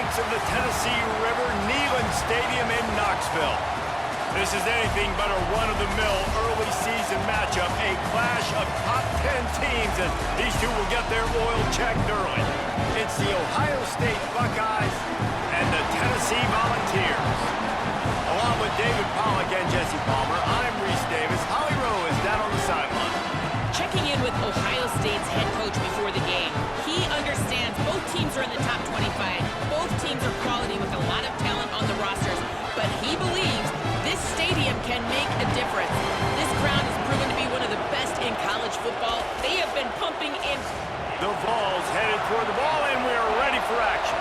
banks of the Tennessee River, Neyland Stadium in Knoxville. This is anything but a run-of-the-mill early season matchup, a clash of top 10 teams as these two will get their oil checked early. It's the Ohio State Buckeyes and the Tennessee Volunteers. Along with David Pollack and Jesse Palmer, I'm Reese Davis. Holly Rowe is down on the sideline. Checking in with Ohio State's head coach before the game. He understands both teams are in the top 25. Both teams are quality with a lot of talent on the rosters, but he believes this stadium can make a difference. This ground has proven to be one of the best in college football. They have been pumping in. The Vols headed toward the ball, and we are ready for action.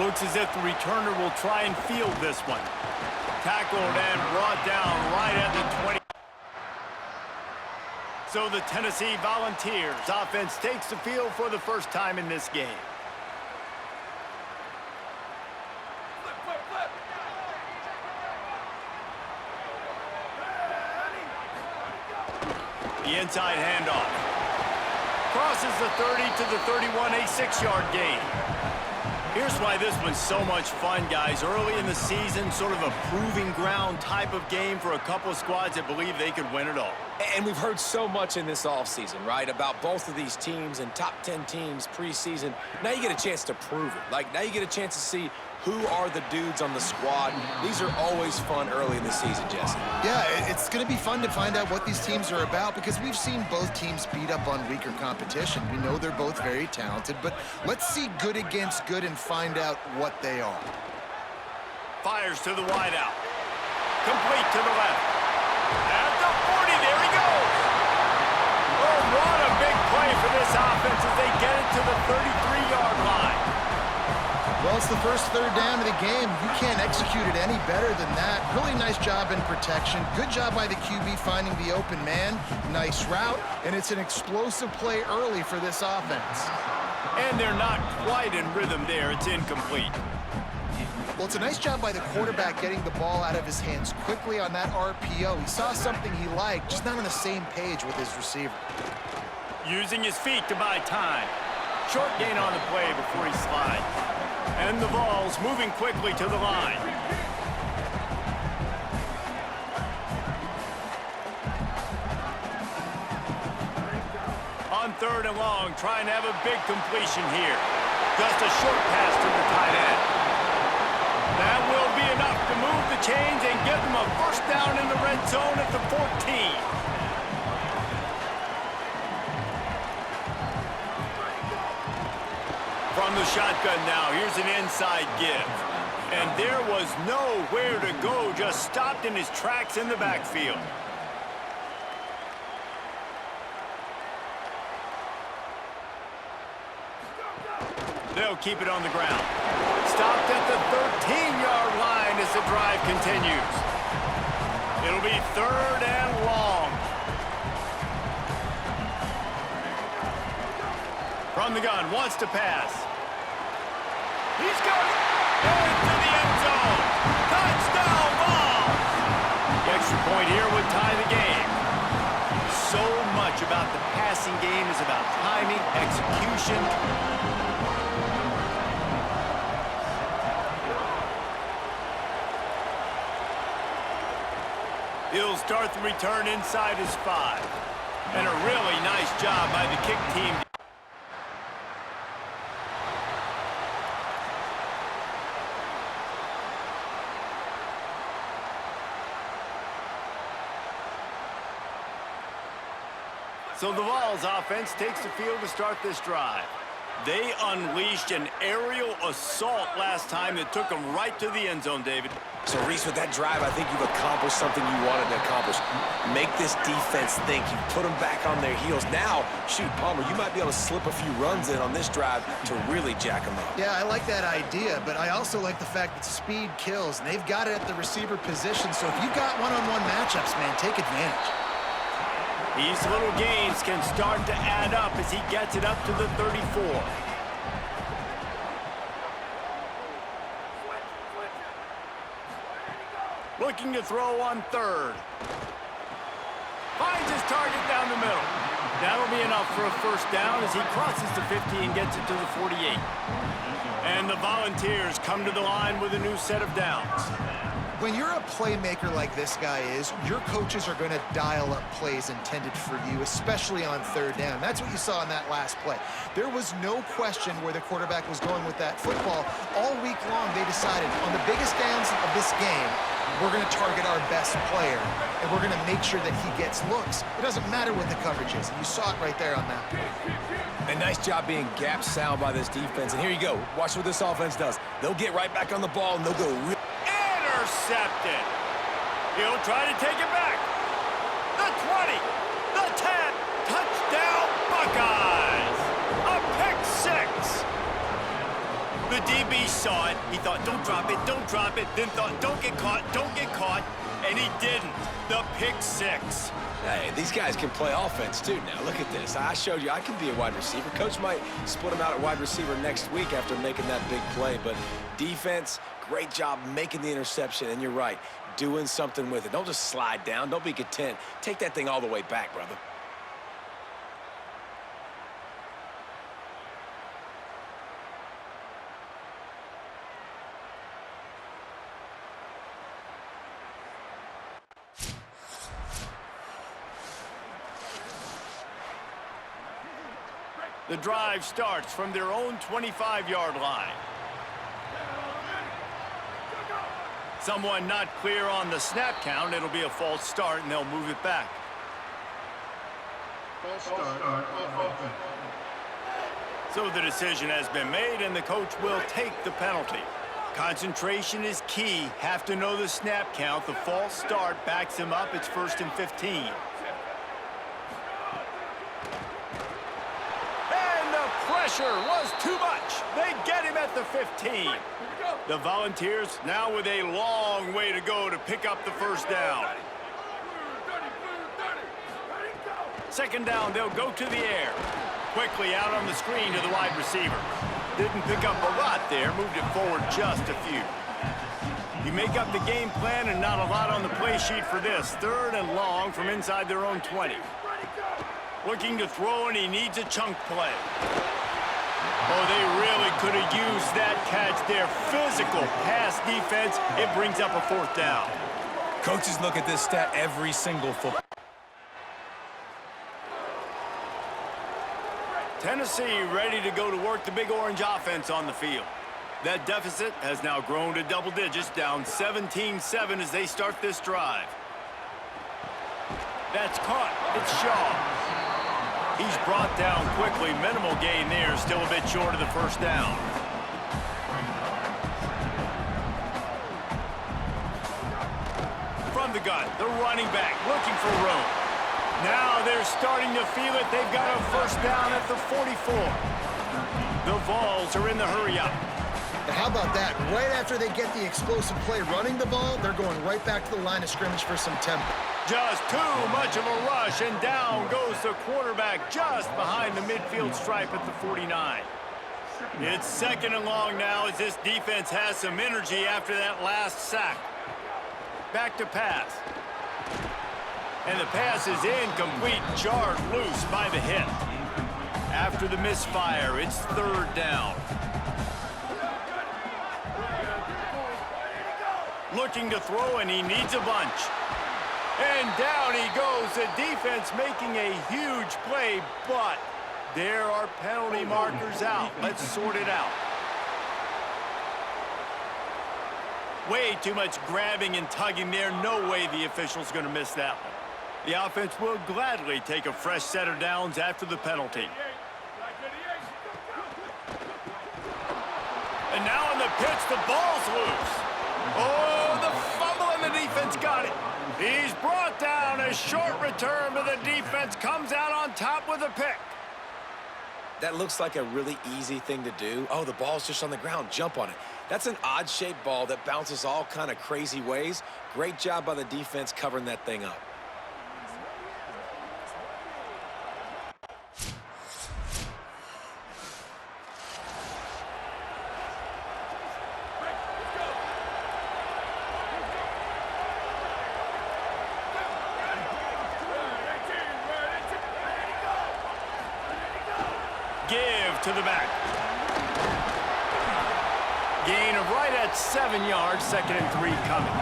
Looks as if the returner will try and field this one. Tackled and brought down right at the 20. So the Tennessee Volunteers offense takes the field for the first time in this game. The inside handoff. Crosses the 30 to the 31, a 6-yard gain. Here's why this one's so much fun, guys. Early in the season, sort of a proving ground type of game for a couple of squads that believe they could win it all. And we've heard so much in this offseason, right, about both of these teams and top 10 teams preseason. Now you get a chance to prove it. Like, now you get a chance to see who are the dudes on the squad. These are always fun early in the season, Jesse. Yeah, it's going to be fun to find out what these teams are about because we've seen both teams beat up on weaker competition. We know they're both very talented, but let's see good against good and find out what they are. Fires to the wideout. Complete to the left. At the 40, there he goes. Oh, what a big play for this offense as they get it to the 33-yard line. Well, it's the first third down of the game. You can't execute it any better than that. Really nice job in protection. Good job by the QB finding the open man. Nice route, and it's an explosive play early for this offense. And they're not quite in rhythm there. It's incomplete. Well, it's a nice job by the quarterback getting the ball out of his hands quickly on that RPO. He saw something he liked, just not on the same page with his receiver. Using his feet to buy time. Short gain on the play before he slides. And the Vols moving quickly to the line. On third and long, trying to have a big completion here. Just a short pass to the tight end. That will be enough to move the chains and give them a first down in the red zone at the 14. From the shotgun now, here's an inside give. And there was nowhere to go, just stopped in his tracks in the backfield. They'll keep it on the ground. Stopped at the 13-yard line as the drive continues. It'll be third and long. From the gun, wants to pass. He's got it. Into the end zone. Touchdown ball. The extra point here would tie the game. So much about the passing game is about timing, execution. He'll start the return inside his 5. And a really nice job by the kick team. So the Vols offense takes the field to start this drive. They unleashed an aerial assault last time that took them right to the end zone, David. So, Reese, with that drive, I think you've accomplished something you wanted to accomplish. Make this defense think. You put them back on their heels. Now, shoot, Palmer, you might be able to slip a few runs in on this drive to really jack them up. Yeah, I like that idea, but I also like the fact that speed kills, and they've got it at the receiver position. So if you've got one-on-one matchups, man, take advantage. These little gains can start to add up as he gets it up to the 34. Looking to throw on third. Finds his target down the middle. That'll be enough for a first down as he crosses the 50 and gets it to the 48. And the Volunteers come to the line with a new set of downs. When you're a playmaker like this guy is, your coaches are going to dial up plays intended for you, especially on third down. That's what you saw in that last play. There was no question where the quarterback was going with that football. All week long, they decided on the biggest downs of this game, we're going to target our best player, and we're going to make sure that he gets looks. It doesn't matter what the coverage is. You saw it right there on that play. A nice job being gap sound by this defense. And here you go. Watch what this offense does. They'll get right back on the ball, and they'll go real. Intercepted. He'll try to take it back. The 20, the 10, touchdown Buckeyes. A pick six. The DB saw it. He thought, don't drop it, then thought, don't get caught, and he didn't. The pick six. Hey, these guys can play offense, too, now. Look at this. I showed you I can be a wide receiver. Coach might split him out at wide receiver next week after making that big play. But defense, great job making the interception. And you're right, doing something with it. Don't just slide down. Don't be content. Take that thing all the way back, brother. The drive starts from their own 25-yard line. Someone not clear on the snap count. It'll be a false start, and they'll move it back. False start. So the decision has been made, and the coach will take the penalty. Concentration is key. Have to know the snap count. The false start backs him up. It's 1st and 15. Pressure was too much. They get him at the 15. The Volunteers now with a long way to go to pick up the first down. Second down, they'll go to the air. Quickly out on the screen to the wide receiver. Didn't pick up a lot there, moved it forward just a few. You make up the game plan and not a lot on the play sheet for this. 3rd and long from inside their own 20. Looking to throw, and he needs a chunk play. Oh, they really could have used that catch there. Physical pass defense. It brings up a 4th down. Coaches look at this stat every single football. Tennessee ready to go to work the Big Orange offense on the field. That deficit has now grown to double digits, down 17-7 as they start this drive. That's caught. It's Shaw. He's brought down quickly. Minimal gain there. Still a bit short of the first down. From the gun, the running back looking for room. Now they're starting to feel it. They've got a first down at the 44. The Vols are in the hurry up. How about that? Right after they get the explosive play running the ball, they're going right back to the line of scrimmage for some tempo. Just too much of a rush, and down goes the quarterback just behind the midfield stripe at the 49. It's 2nd and long now as this defense has some energy after that last sack. Back to pass. And the pass is incomplete, jarred loose by the hit. After the misfire, it's 3rd down. Looking to throw, and he needs a bunch. And down he goes. The defense making a huge play, but there are penalty markers out. Let's sort it out. Way too much grabbing and tugging there. No way the official's going to miss that one. The offense will gladly take a fresh set of downs after the penalty. And now in the pitch, the ball's loose. Oh, the fumble, and the defense got it. He's brought down. A short return, but the defense comes out on top with a pick. That looks like a really easy thing to do. Oh, the ball's just on the ground. Jump on it. That's an odd-shaped ball that bounces all kind of crazy ways. Great job by the defense covering that thing up. Give to the back. Gain of right at 7 yards, 2nd and 3 coming.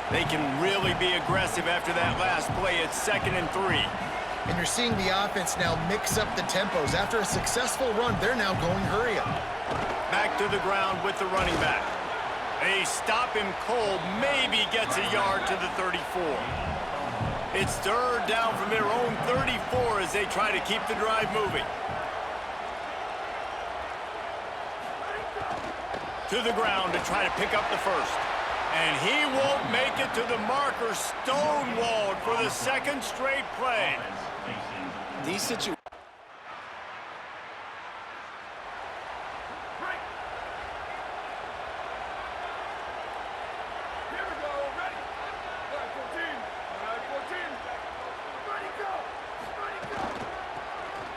They can really be aggressive after that last play. It's 2nd and 3. And you're seeing the offense now mix up the tempos. After a successful run, they're now going hurry up. Back to the ground with the running back. They stop him cold, maybe gets a yard to the 34. It's 3rd down from their own 34 as they try to keep the drive moving. To the ground to try to pick up the first. And he won't make it to the marker, stonewalled for the 2nd straight play. These situations.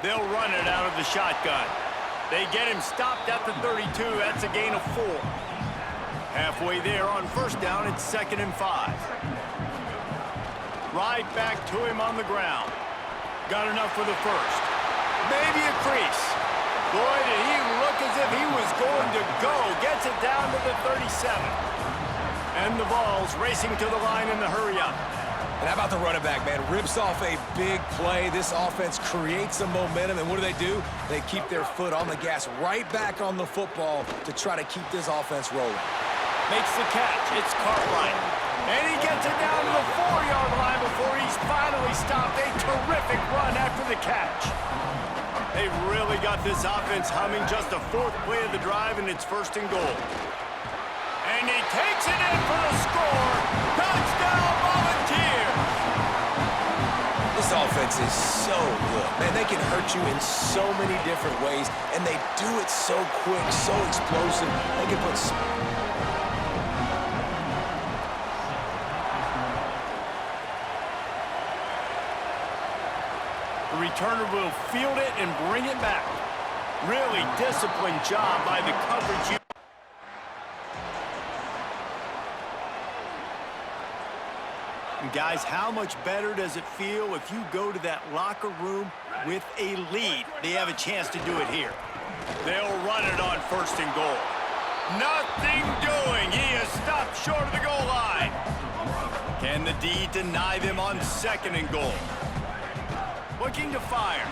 They'll run it out of the shotgun. They get him stopped at the 32. That's a gain of 4. Halfway there on 1st down, it's 2nd and 5. Right back to him on the ground. Got enough for the first. Maybe a crease. Boy, did he look as if he was going to go. Gets it down to the 37. And the ball's racing to the line in the hurry-up. And how about the running back, man? Rips off a big play. This offense creates some momentum, and what do? They keep their foot on the gas right back on the football to try to keep this offense rolling. Makes the catch. It's Cartwright. And he gets it down to the 4-yard line before he's finally stopped. A terrific run after the catch. They've really got this offense humming. Just the 4th play of the drive, and it's 1st and goal. And he takes it in for the score. Touchdown, Volunteers! This offense is so good. Man, they can hurt you in so many different ways, and they do it so quick, so explosive. They can put... The returner will field it and bring it back. Really disciplined job by the coverage. And guys, how much better does it feel if you go to that locker room with a lead? They have a chance to do it here. They'll run it on 1st and goal. Nothing doing. He is stopped short of the goal line. Can the D deny them on 2nd and goal? Looking to fire.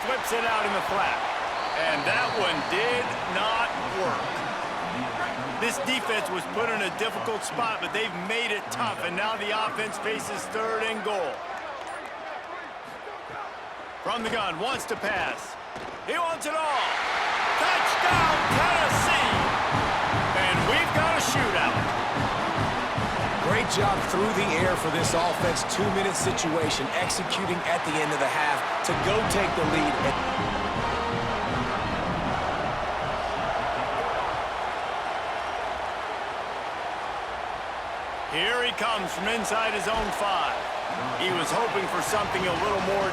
Flips it out in the flat. And that one did not work. This defense was put in a difficult spot, but they've made it tough, and now the offense faces 3rd and goal. From the gun, wants to pass. He wants it all. Touchdown, Tennessee! And we've got a shootout. Great job through the air for this offense. 2-minute situation, executing at the end of the half to go take the lead. Here he comes from inside his own 5. He was hoping for something a little more.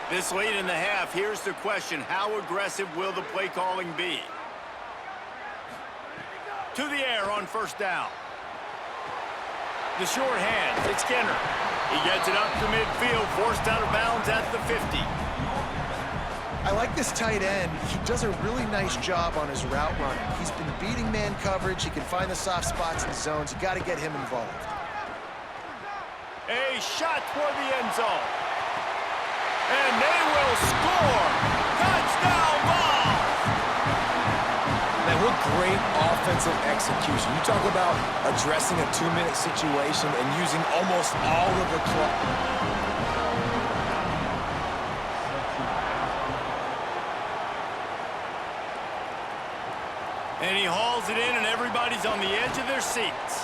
This late in the half, here's the question. How aggressive will the play calling be? To the air on 1st down. The short hand, it's Skinner. He gets it up to midfield, forced out of bounds at the 50. I like this tight end. He does a really nice job on his route running. He's been beating man coverage. He can find the soft spots in zones. You got to get him involved. A shot toward the end zone. And they will score. Touchdown ball. Man, what great offensive execution. You talk about addressing a 2-minute situation and using almost all of the clock. And he hauls it in, and everybody's on the edge of their seats.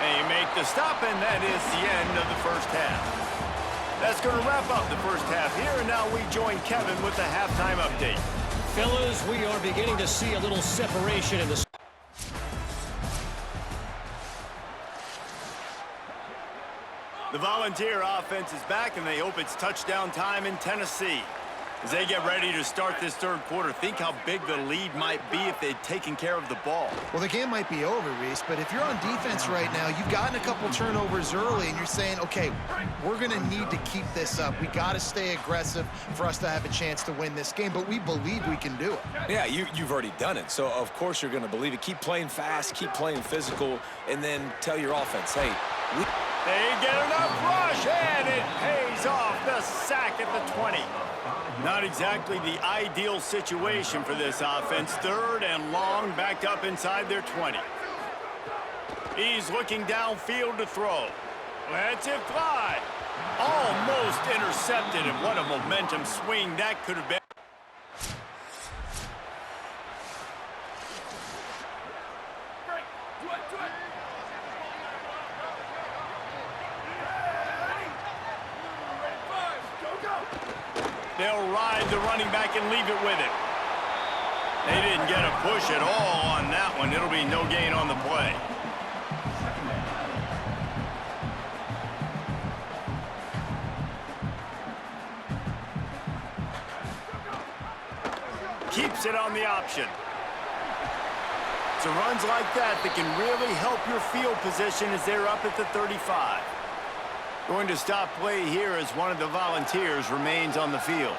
They make the stop, and that is the end of the 1st half. That's going to wrap up the 1st half here, and now we join Kevin with the halftime update. Fellas, we are beginning to see a little separation in the... The Volunteer offense is back, and they hope it's touchdown time in Tennessee. As they get ready to start this third quarter, think how big the lead might be if they'd taken care of the ball. Well, the game might be over, Reese, but if you're on defense right now, you've gotten a couple turnovers early, and you're saying, okay, we're going to need to keep this up. We got to stay aggressive for us to have a chance to win this game, but we believe we can do it. Yeah, you've already done it, so of course you're going to believe it. Keep playing fast, keep playing physical, and then tell your offense, hey, they get enough rush, and it pays off. The sack at the 20. Not exactly the ideal situation for this offense. Third and long, backed up inside their 20. He's looking downfield to throw. Lets it fly. Almost intercepted, and what a momentum swing that could have been. They'll ride the running back and leave it with him. They didn't get a push at all on that one. It'll be no gain on the play. Keeps it on the option. So runs like that can really help your field position as they're up at the 35. Going to stop play here as one of the Volunteers remains on the field.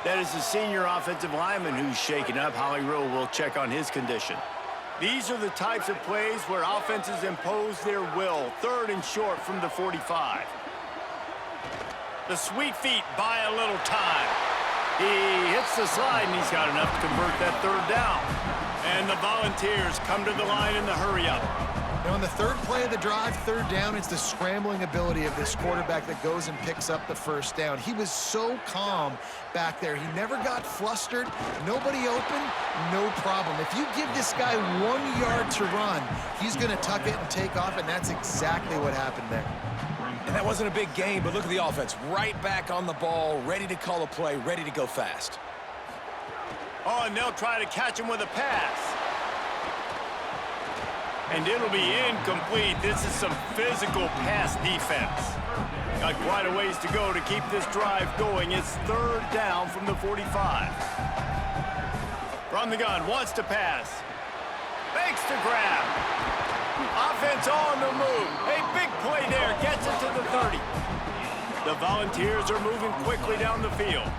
That is the senior offensive lineman who's shaken up. Holly Rill will check on his condition. These are the types of plays where offenses impose their will. Third and short from the 45. The sweet feet buy a little time. He hits the slide, and he's got enough to convert that third down. And the Volunteers come to the line in the hurry-up. Now, on the third play of the drive, third down, it's the scrambling ability of this quarterback that goes and picks up the first down. He was so calm back there. He never got flustered. Nobody open, no problem. If you give this guy 1 yard to run, he's going to tuck it and take off, and that's exactly what happened there. and that wasn't a big game, but look at the offense. Right back on the ball, ready to call a play, ready to go fast. Oh, and they'll try to catch him with a pass. And it'll be incomplete. This is some physical pass defense. Got quite a ways to go to keep this drive going. It's third down from the 45. From the gun, wants to pass. Fakes to grab. Offense on the move. A big play there. Gets it to the 30. The Volunteers are moving quickly down the field.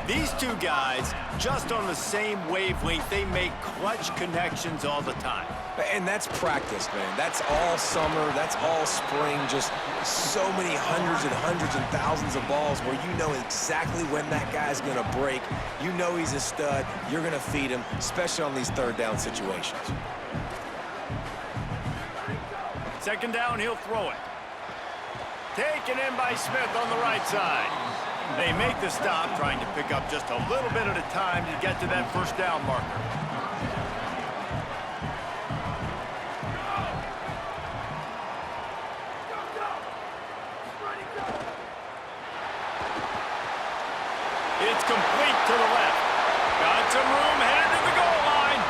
These two guys, just on the same wavelength, they make clutch connections all the time. And that's practice, man. That's all summer. That's all spring. Just so many hundreds and thousands of balls where you know exactly when that guy's going to break. You know he's a stud. You're going to feed him, especially on these third down situations. Second down, he'll throw it. Taken in by Smith on the right side. They make the stop, trying to pick up just a little bit at a time to get to that first down marker. It's complete to the left. Got some room, headed to the goal line.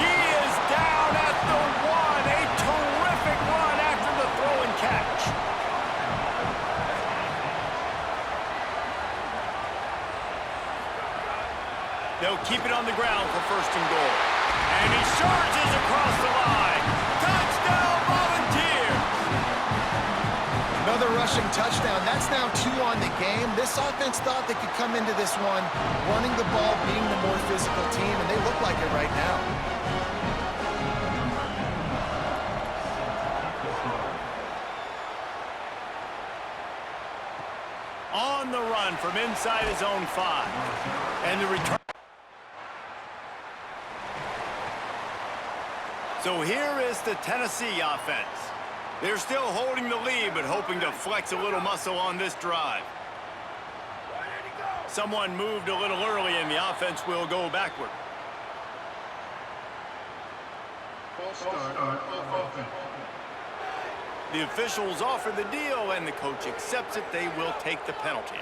He is down at the 1. A terrific run after the throw and catch. They'll keep it on the ground for first and goal. And he charges across the line. Touchdown, Volunteers! Another rushing touchdown. That's now 2 on the game. This offense thought they could come into this one running the ball, being the more physical team, and they look like it right now. On the run from inside his own 5. And the return. So here is the Tennessee offense. They're still holding the lead, but hoping to flex a little muscle on this drive. Someone moved a little early, and the offense will go backward. The officials offer the deal, and the coach accepts it. They will take the penalty.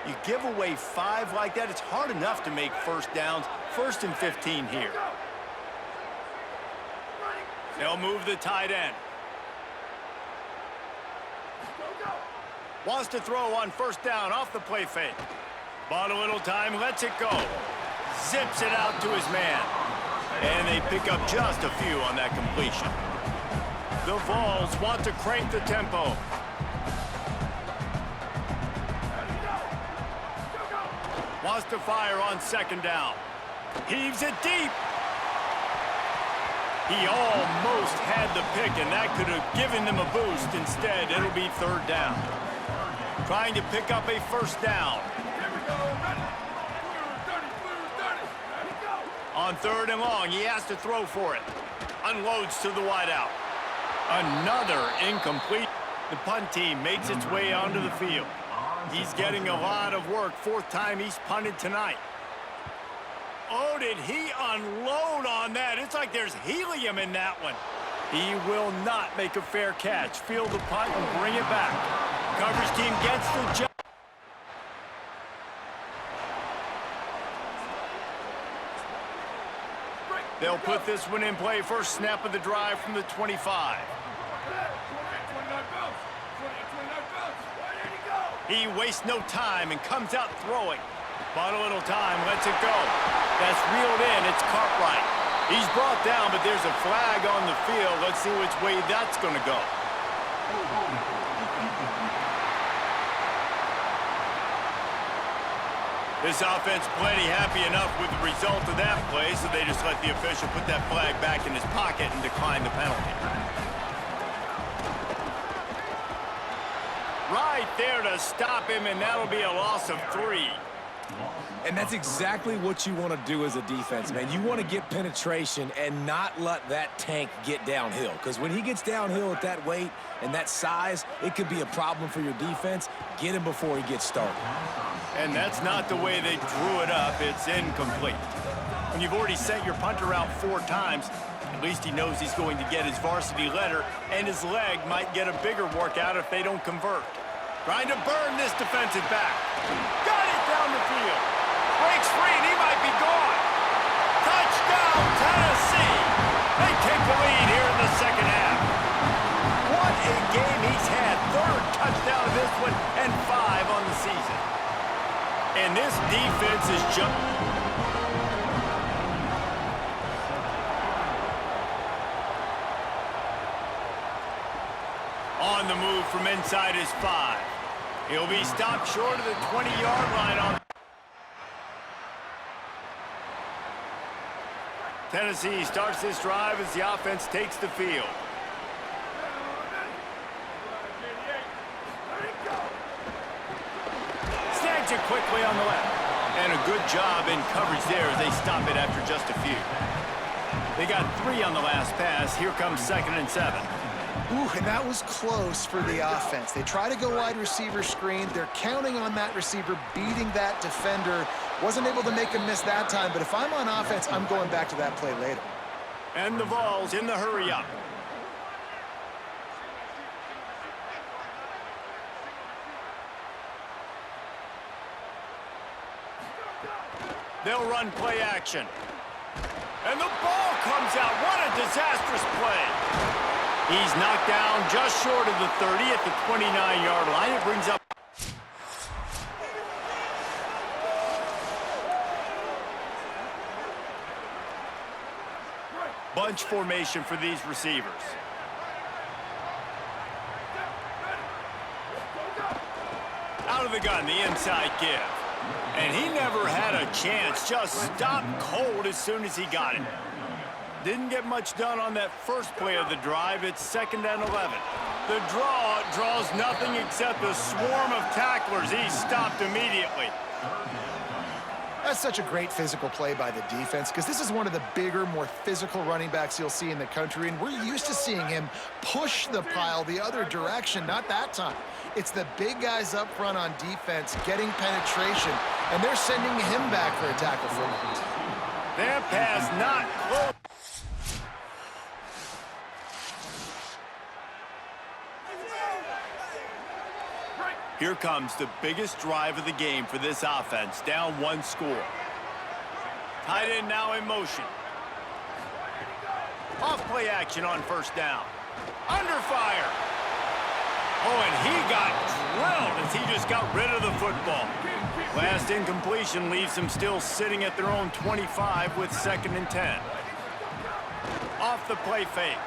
You give away 5 like that, it's hard enough to make first downs. First and 15 here. They'll move the tight end. Wants to throw on first down off the play fake. Bought a little time, lets it go. Zips it out to his man. And they pick up just a few on that completion. The Vols want to crank the tempo. Wants to fire on second down. Heaves it deep. He almost had the pick, and that could have given them a boost. Instead, it'll be third down. Trying to pick up a first down. On third and long, he has to throw for it. Unloads to the wideout. Another incomplete. The punt team makes its way onto the field. He's getting a lot of work. Fourth time he's punted tonight. Oh, did he unload on that? It's like there's helium in that one. He will not make a fair catch. Field the punt and bring it back. Coverage team gets the job. They'll put this one in play. First snap of the drive from the 25. He wastes no time and comes out throwing. Bought a little time, lets it go. That's reeled in, it's Cartwright. He's brought down, but there's a flag on the field. Let's see which way that's going to go. This offense plenty happy enough with the result of that play, so they just let the official put that flag back in his pocket and decline the penalty. Right there to stop him, and that'll be a loss of 3. And that's exactly what you want to do as a defense, man. You want to get penetration and not let that tank get downhill. Because when he gets downhill at that weight and that size, it could be a problem for your defense. Get him before he gets started. And that's not the way they drew it up. It's incomplete. When you've already sent your punter out 4 times, at least he knows he's going to get his varsity letter, and his leg might get a bigger workout if they don't convert. Trying to burn this defensive back. Got it down the field. Breaks free, and he might be gone. Touchdown, Tennessee. They take the lead here in the second half. What a game he's had. 3rd touchdown of this one, and 5 on the season. And this defense is just... On the move from inside his 5. He'll be stopped short of the 20-yard line on... Tennessee starts this drive as the offense takes the field. Snags it quickly on the left. And a good job in coverage there as they stop it after just a few. They got 3 on the last pass. Here comes 2nd and 7. Ooh, and that was close for the offense. They try to go wide receiver screen. They're counting on that receiver beating that defender. Wasn't able to make him miss that time, but if I'm on offense, I'm going back to that play later. And the Vols in the hurry-up. They'll run play action. And the ball comes out. What a disastrous play. He's knocked down just short of the 30 at the 29-yard line. It brings up... bunch formation for these receivers. Out of the gun, the inside give. And he never had a chance. Just stopped cold as soon as he got it. Didn't get much done on that first play of the drive. It's 2nd and 11. The draw draws nothing except a swarm of tacklers. He's stopped immediately. That's such a great physical play by the defense because this is one of the bigger, more physical running backs you'll see in the country, and we're used to seeing him push the pile the other direction. Not that time. It's the big guys up front on defense getting penetration, and they're sending him back for a tackle for him. That pass not close. Here comes the biggest drive of the game for this offense, down 1 score. Tight end now in motion. Off play action on first down. Under fire. Oh, and he got thrilled as he just got rid of the football. Last incompletion leaves them still sitting at their own 25 with 2nd and 10. Off the play fake.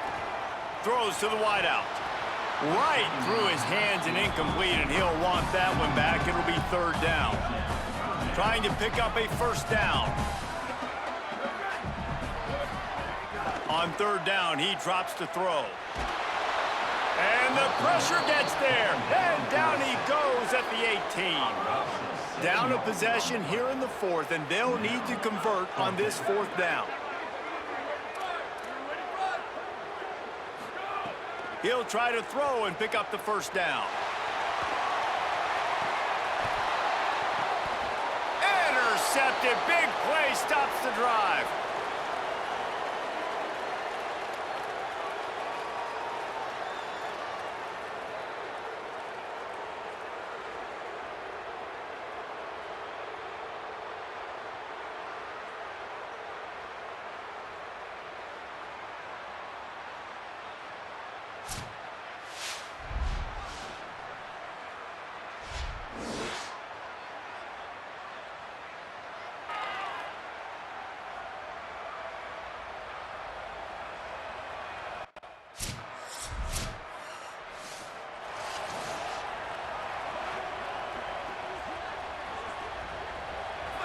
Throws to the wideout. Right through his hands and incomplete, and he'll want that one back. It'll be 3rd down. Trying to pick up a 1st down. On 3rd down, he drops to throw. And the pressure gets there. And down he goes at the 18. Down a possession here in the 4th, and they'll need to convert on this 4th down. He'll try to throw and pick up the 1st down. Intercepted. Big play stops the drive.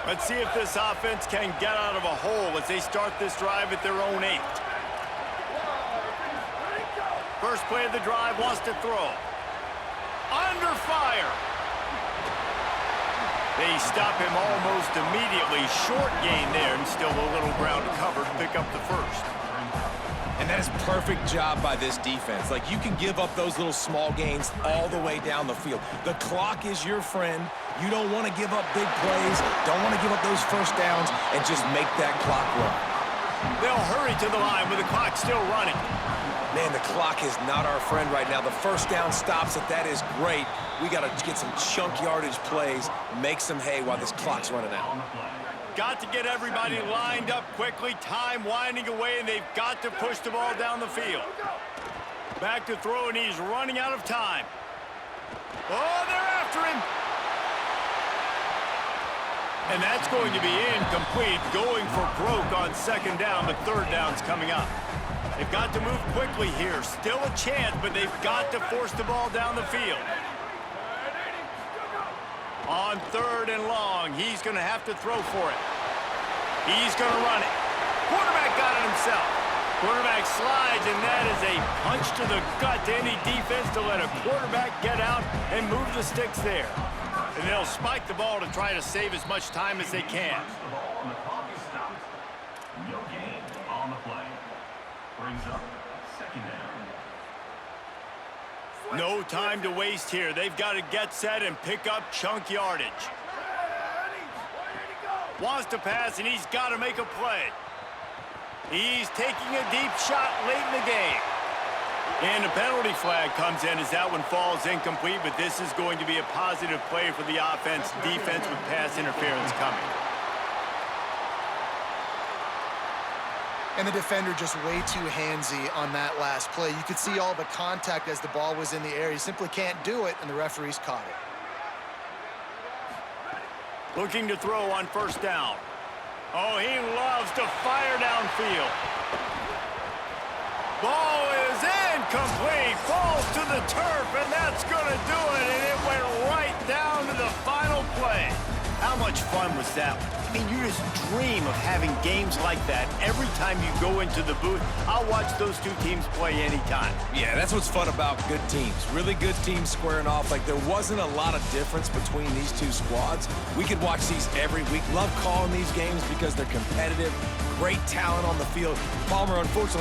Let's see if this offense can get out of a hole as they start this drive at their own 8. First play of the drive, wants to throw. Under fire. They stop him almost immediately. Short gain there, and still a little ground to cover to pick up the 1st. And that is perfect job by this defense. Like, you can give up those little small gains all the way down the field. The clock is your friend. You don't want to give up big plays. Don't want to give up those 1st downs and just make that clock run. They'll hurry to the line with the clock still running. Man, the clock is not our friend right now. The 1st down stops it. That is great. We got to get some chunk yardage plays, make some hay while this clock's running out. Got to get everybody lined up quickly. Time winding away, and they've got to push the ball down the field. Back to throw, and he's running out of time. Oh, they're after him. And that's going to be incomplete, going for broke on 2nd down, but 3rd down's coming up. They've got to move quickly here. Still a chance, but they've got to force the ball down the field. On 3rd and long, he's going to have to throw for it. He's going to run it. Quarterback got it himself. Quarterback slides, and that is a punch to the gut to any defense to let a quarterback get out and move the sticks there. And they'll spike the ball to try to save as much time as they can. No gain on the play. Brings up 2nd down. No time to waste here. They've got to get set and pick up chunk yardage. Wants to pass, and he's got to make a play. He's taking a deep shot late in the game. And a penalty flag comes in as that one falls incomplete, but this is going to be a positive play for the offense. Defense with pass interference coming. And the defender just way too handsy on that last play. You could see all the contact as the ball was in the air. He simply can't do it, and the referees caught it. Looking to throw on 1st down. Oh, he loves to fire downfield. Ball is incomplete. Falls to the turf, and that's going to do it. And it went right down to the final play. How much fun was that one? I mean, you just dream of having games like that every time you go into the booth. I'll watch those two teams play anytime. Yeah, that's what's fun about good teams. Really good teams squaring off. Like, there wasn't a lot of difference between these two squads. We could watch these every week. Love calling these games because they're competitive. Great talent on the field. Palmer, unfortunately,